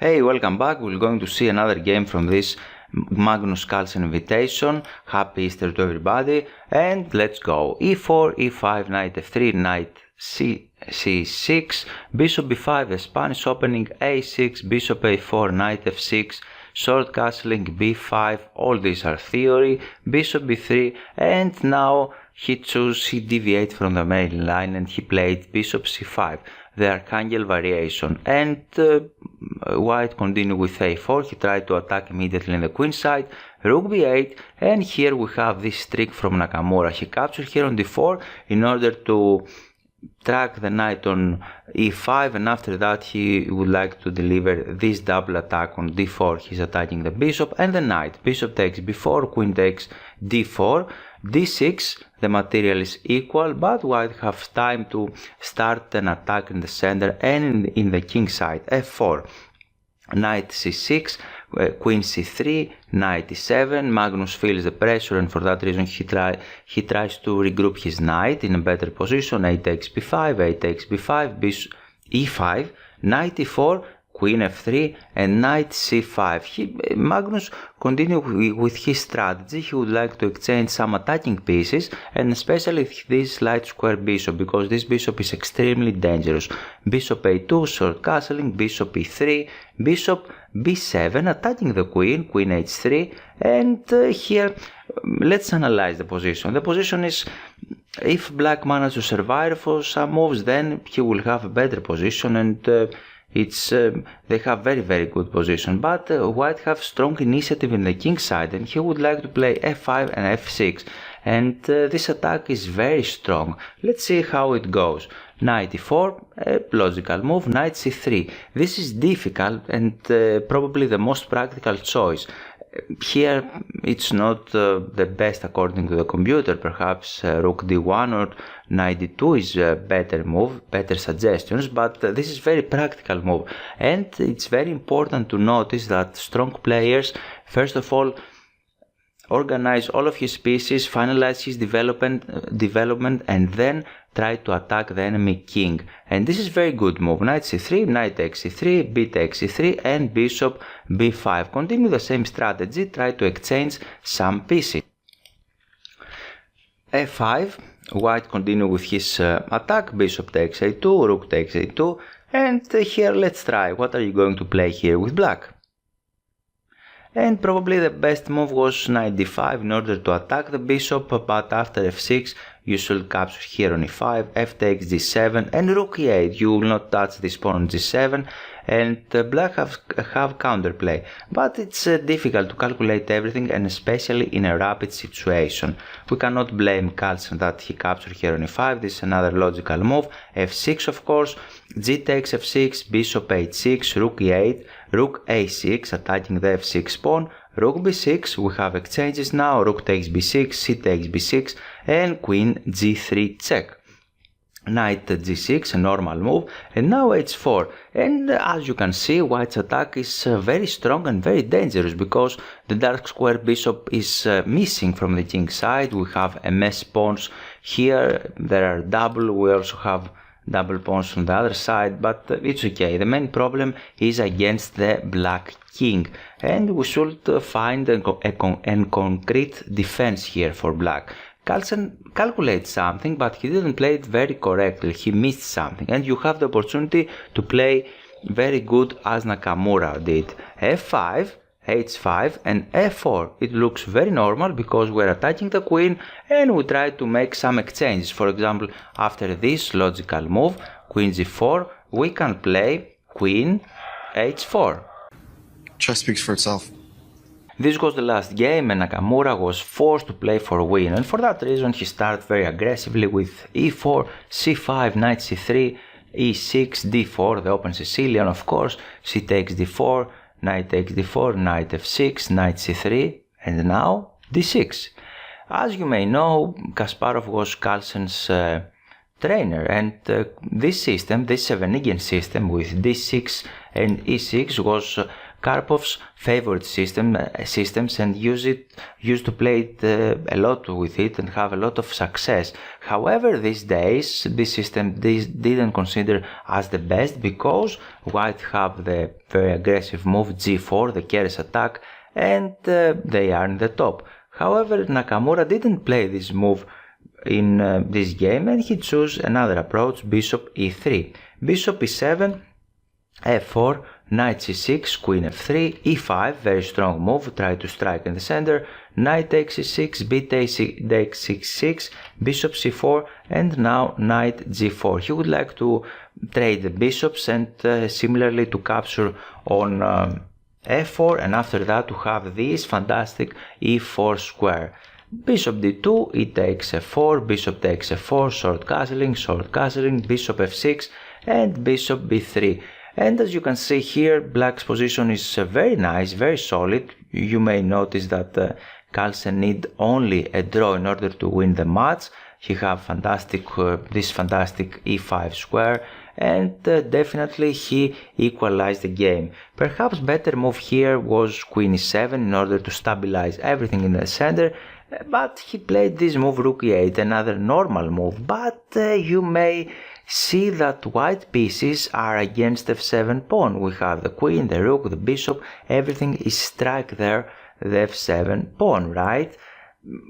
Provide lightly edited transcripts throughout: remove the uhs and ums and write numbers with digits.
Hey, welcome back. We're going to see another game from this Magnus Carlsen invitation. Happy Easter to everybody. And let's go. E4, E5, Knight F3, Knight C6, Bishop B5, the Spanish opening, A6, Bishop A4, Knight F6, short castling, B5, all these are theory, Bishop B3, and now he deviated from the main line and he played Bishop C5, the Archangel variation, and White continued with A4, he tried to attack immediately in the queen side, Rook B8, and here we have this trick from Nakamura, he captured here on D4 in order to track the knight on E5, and after that he would like to deliver this double attack on D4. He's attacking the bishop and the knight. Bishop takes B4, queen takes D4, D6, the material is equal, but White has time to start an attack in the center and in the king side. F4, Knight C6, Queen C3, Knight E7, Magnus feels the pressure and for that reason he tries to regroup his knight in a better position. A takes B5, A takes B5, Bishop E5, Knight E4, Queen F3 and Knight C5. Magnus continued with his strategy. He would like to exchange some attacking pieces and especially this light square bishop because this bishop is extremely dangerous. Bishop A2, short castling, Bishop E3, Bishop B7 attacking the queen, Queen H3, and here let's analyze the position. The position is if black manages to survive for some moves, then he will have a better position and they have very good position, but White have strong initiative in the king side and he would like to play F5 and F6 and this attack is very strong. Let's see how it goes. Knight E4, a logical move, Knight C3. This is difficult and probably the most practical choice. Here it's not the best according to the computer, perhaps Rook D1 or Knight D2 is a better move, better suggestions, but this is very practical move and it's very important to notice that strong players first of all organize all of his pieces, finalize his development and then try to attack the enemy king. And this is very good move. Knight C3, Knight takes C3, B takes C3 and Bishop B5. Continue the same strategy, try to exchange some pieces. F5, White continue with his attack, Bishop takes A2, Rook takes A2 and here let's try. What are you going to play here with black? And probably the best move was Knight D5 in order to attack the bishop, but after F6 you should capture here on E5, F takes D7 and Rook E8. You will not touch this pawn on G7 and black have counterplay, but it's difficult to calculate everything and especially in a rapid situation. We cannot blame Carlsen that he captured here on E5, this is another logical move, F6 of course, G takes F6, Bishop H6, Rook E8, Rook A6 attacking the F6 pawn, Rook B6, we have exchanges now, Rook takes B6, C takes B6 and Queen G3 check. Knight G6, a normal move, and now H4. And as you can see, White's attack is very strong and very dangerous because the dark square bishop is missing from the king side. We have MS pawns here, there are double, we also have double pawns on the other side, but it's okay. The main problem is against the black king and we should find a concrete defense here for black. Carlsen calculates something, but he didn't play it very correctly, he missed something and you have the opportunity to play very good as Nakamura did. F5, H5 and F4. It looks very normal because we're attacking the queen and we try to make some exchanges. For example, after this logical move, Queen G4, we can play Queen H4. Chess speaks for itself. This was the last game and Nakamura was forced to play for a win and for that reason he started very aggressively with E4, C5, Knight C3, E6, D4, the open Sicilian of course, C takes D4, Knight takes D4, Knight F6, Knight C3 and now D6. As you may know, Kasparov was Carlsen's trainer and this system, this Sevenigian system with D6 and E6 was Karpov's favorite systems and used to play it a lot with it and have a lot of success. However, these days this system didn't consider as the best because white have the very aggressive move g4, the Kesaris attack, and they are in the top. However, Nakamura didn't play this move in this game and he chose another approach, bishop e3, bishop e7, f4, knight c6, queen f3, e5, very strong move, try to strike in the center, knight takes c6, b takes c6, bishop c4, and now knight g4. He would like to trade the bishops and similarly to capture on f4, and after that to have this fantastic e4 square. Bishop d2, e takes f4, bishop takes f4, short castling, bishop f6, and bishop b3. And as you can see here, black's position is very nice, very solid. You may notice that Carlsen need only a draw in order to win the match. He have this fantastic e5 square, and definitely he equalized the game. Perhaps better move here was queen e7 in order to stabilize everything in the center, but he played this move rook e8, another normal move, but you may see that white pieces are against f7 pawn. We have the queen, the rook, the bishop, everything is strike there, the f7 pawn, right?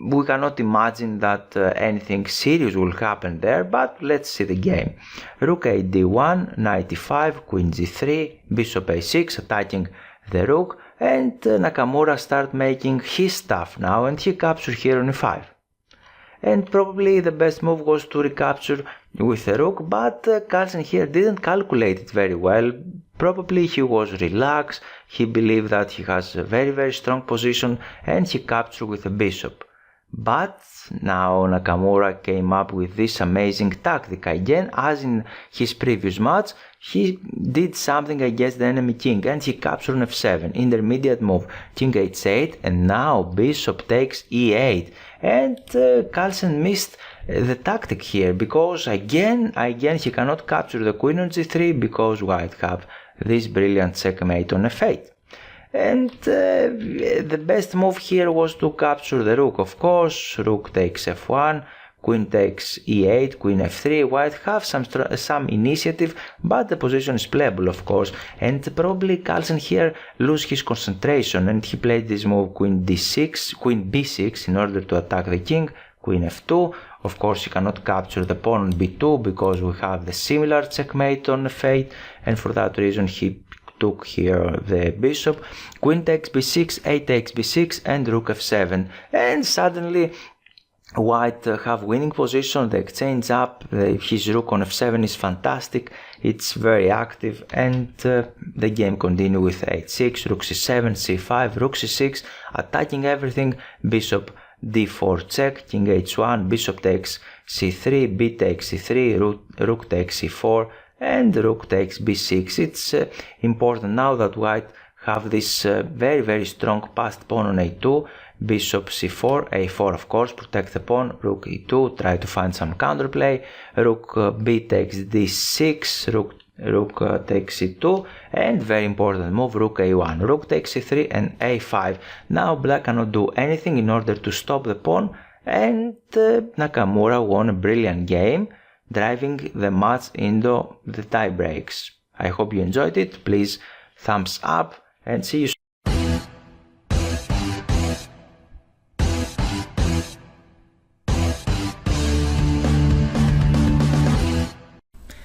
We cannot imagine that anything serious will happen there, but let's see the game. Rook a d1, knight e5, queen g3, bishop a6, attacking the rook, and Nakamura start making his stuff now, and he captured here on e5. And probably the best move was to recapture with the rook, but Carlsen here didn't calculate it very well. Probably he was relaxed, he believed that he has a very strong position and he captured with the bishop. But now Nakamura came up with this amazing tactic again, as in his previous match. He did something against the enemy king and he captured on f7, intermediate move, king h8, and now bishop takes e8. And Carlsen missed the tactic here because again he cannot capture the queen on g3 because white have this brilliant checkmate on f8. And the best move here was to capture the rook, of course. Rook takes f1, queen takes e8, queen f3. White have some initiative, but the position is playable, of course. And probably Carlsen here lose his concentration and he played this move queen d6, queen b6 in order to attack the king, queen f2. Of course, he cannot capture the pawn on b2 because we have the similar checkmate on f8, and for that reason he took here the bishop, queen takes b6, a takes b6, and rook f7, and suddenly white have winning position. The exchange up, his rook on f7 is fantastic, it's very active, and the game continue with h6, rook c7, c5, rook c6, attacking everything, bishop d4 check, king h1, bishop takes c3, b takes c3, rook takes c4, and rook takes b6. It's important now that white have this very strong passed pawn on a2, bishop c4, a4 of course, protect the pawn, rook e2, try to find some counterplay, rook b takes d6, rook takes c2, and very important move, rook a1, rook takes c3 and a5. Now black cannot do anything in order to stop the pawn, and Nakamura won a brilliant game, driving the match into the tie breaks. I hope you enjoyed it. Please thumbs up and see you soon.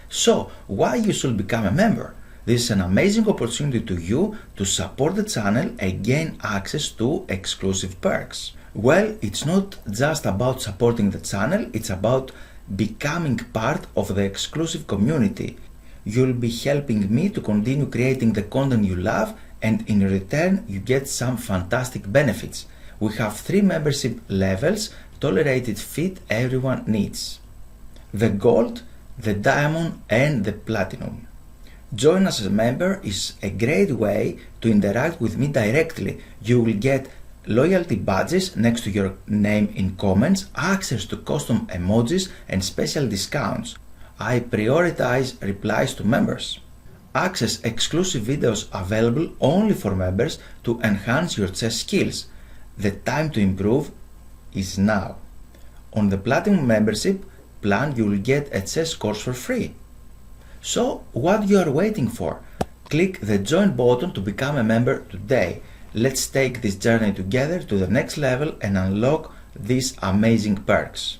So, why you should become a member? This is an amazing opportunity to you to support the channel and gain access to exclusive perks. Well, it's not just about supporting the channel, it's about becoming part of the exclusive community. You'll be helping me to continue creating the content you love, and in return you get some fantastic benefits. We have 3 membership levels, tolerated fit everyone needs: the gold, the diamond and the platinum. Join as a member is a great way to interact with me directly. You will get loyalty badges next to your name in comments, access to custom emojis and special discounts. I prioritize replies to members. Access exclusive videos available only for members to enhance your chess skills. The time to improve is now. On the Platinum membership plan you will get a chess course for free. So what you are waiting for? Click the join button to become a member today. Let's take this journey together to the next level and unlock these amazing perks.